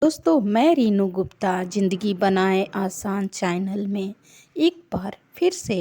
दोस्तों, मैं रीनू गुप्ता ज़िंदगी बनाए आसान चैनल में एक बार फिर से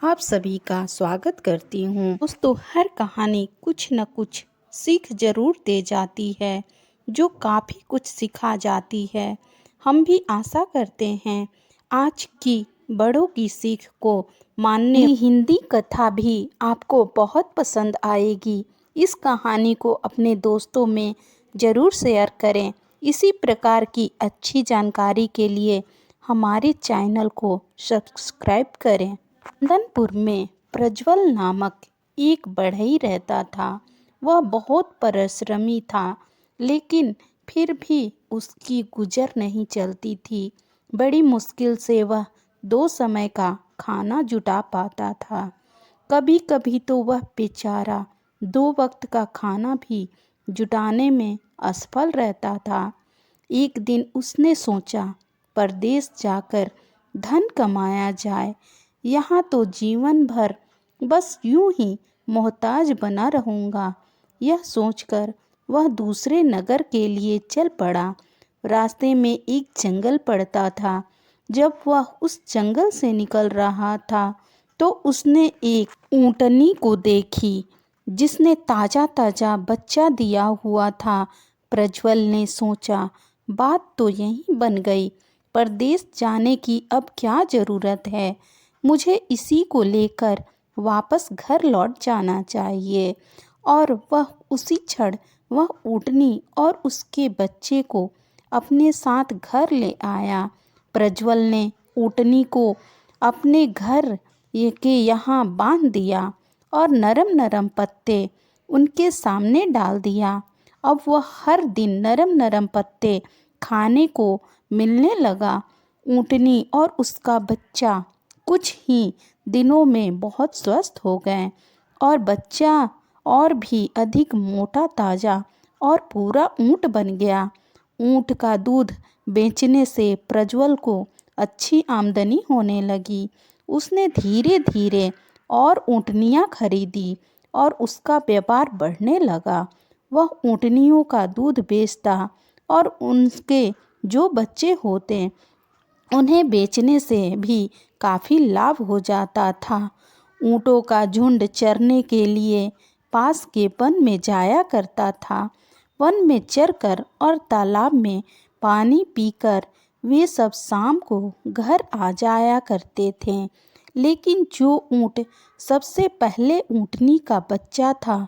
आप सभी का स्वागत करती हूँ। दोस्तों, हर कहानी कुछ न कुछ सीख ज़रूर दे जाती है, जो काफ़ी कुछ सिखा जाती है। हम भी आशा करते हैं आज की बड़ों की सीख को मानने हिंदी कथा भी आपको बहुत पसंद आएगी। इस कहानी को अपने दोस्तों में ज़रूर शेयर करें। इसी प्रकार की अच्छी जानकारी के लिए हमारे चैनल को सब्सक्राइब करें। नंदनपुर में प्रज्वल नामक एक बढ़ई रहता था। वह बहुत परिश्रमी था, लेकिन फिर भी उसकी गुजर नहीं चलती थी। बड़ी मुश्किल से वह 2 समय का खाना जुटा पाता था। कभी कभी तो वह बेचारा 2 वक्त का खाना भी जुटाने में असफल रहता था। एक दिन उसने सोचा, परदेश जाकर धन कमाया जाए। यहाँ तो जीवन भर बस यूं ही मोहताज बना रहूँगा। यह सोचकर वह दूसरे नगर के लिए चल पड़ा। रास्ते में एक जंगल पड़ता था। जब वह उस जंगल से निकल रहा था तो उसने एक ऊँटनी को देखी, जिसने ताज़ा ताज़ा बच्चा दिया हुआ था। प्रज्वल ने सोचा, बात तो यहीं बन गई। परदेश जाने की अब क्या ज़रूरत है। मुझे इसी को लेकर वापस घर लौट जाना चाहिए। और वह उसी क्षण वह ऊँटनी और उसके बच्चे को अपने साथ घर ले आया। प्रज्वल ने ऊँटनी को अपने घर के यहाँ बांध दिया और नरम नरम पत्ते उनके सामने डाल दिया। अब वह हर दिन नरम नरम पत्ते खाने को मिलने लगा। ऊँटनी और उसका बच्चा कुछ ही दिनों में बहुत स्वस्थ हो गए और बच्चा और भी अधिक मोटा ताज़ा और पूरा ऊँट बन गया। ऊँट का दूध बेचने से प्रज्वल को अच्छी आमदनी होने लगी। उसने धीरे धीरे और ऊँटनियाँ खरीदी और उसका व्यापार बढ़ने लगा। वह ऊँटनियों का दूध बेचता और उनके जो बच्चे होते उन्हें बेचने से भी काफ़ी लाभ हो जाता था। ऊँटों का झुंड चरने के लिए पास के वन में जाया करता था। वन में चरकर और तालाब में पानी पीकर वे सब शाम को घर आ जाया करते थे। लेकिन जो ऊँट सबसे पहले ऊँटनी का बच्चा था,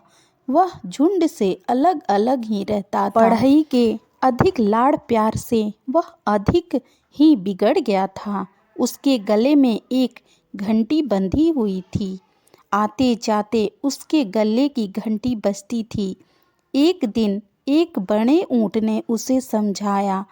वह झुंड से अलग अलग ही रहता था। पढ़ाई के अधिक लाड़ प्यार से वह अधिक ही बिगड़ गया था। उसके गले में एक घंटी बंधी हुई थी। आते जाते उसके गले की घंटी बजती थी। एक दिन एक बड़े ऊँट ने उसे समझाया,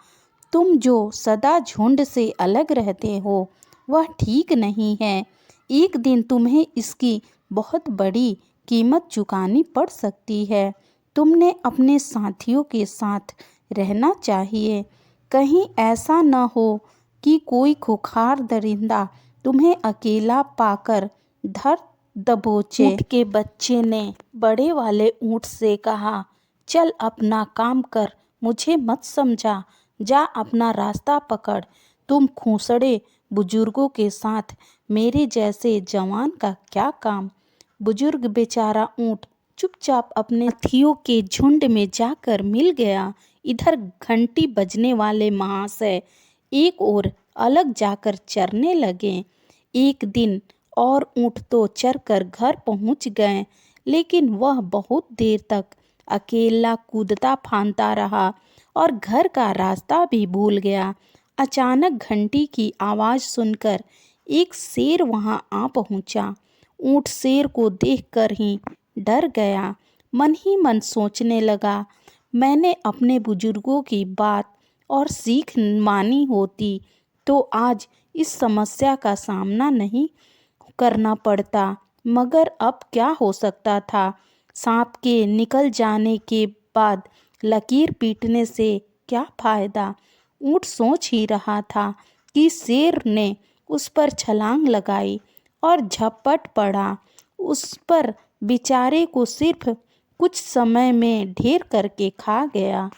तुम जो सदा झुंड से अलग रहते हो वह ठीक नहीं है। एक दिन तुम्हें इसकी बहुत बड़ी कीमत चुकानी पड़ सकती है। तुमने अपने साथियों के साथ रहना चाहिए। कहीं ऐसा न हो कि कोई खूंखार दरिंदा तुम्हें अकेला पाकर धर दबोचे। ऊँट के बच्चे ने बड़े वाले ऊँट से कहा, चल अपना काम कर, मुझे मत समझा, जा अपना रास्ता पकड़। तुम खूंसड़े बुजुर्गों के साथ मेरे जैसे जवान का क्या काम। बुजुर्ग बेचारा ऊँट चुपचाप अपने साथियों के झुंड में जाकर मिल गया। इधर घंटी बजने वाले महाशय एक ओर अलग जाकर चरने लगे। एक दिन और ऊँट तो चरकर घर पहुंच गए, लेकिन वह बहुत देर तक अकेला कूदता फांदता रहा और घर का रास्ता भी भूल गया। अचानक घंटी की आवाज़ सुनकर एक शेर वहां आ पहुंचा। ऊँट शेर को देखकर ही डर गया। मन ही मन सोचने लगा, मैंने अपने बुजुर्गों की बात और सीख मानी होती तो आज इस समस्या का सामना नहीं करना पड़ता। मगर अब क्या हो सकता था। सांप के निकल जाने के बाद लकीर पीटने से क्या फायदा। ऊँट सोच ही रहा था कि शेर ने उस पर छलांग लगाई और झपट पड़ा। उस पर बेचारे को सिर्फ कुछ समय में ढेर करके खा गया।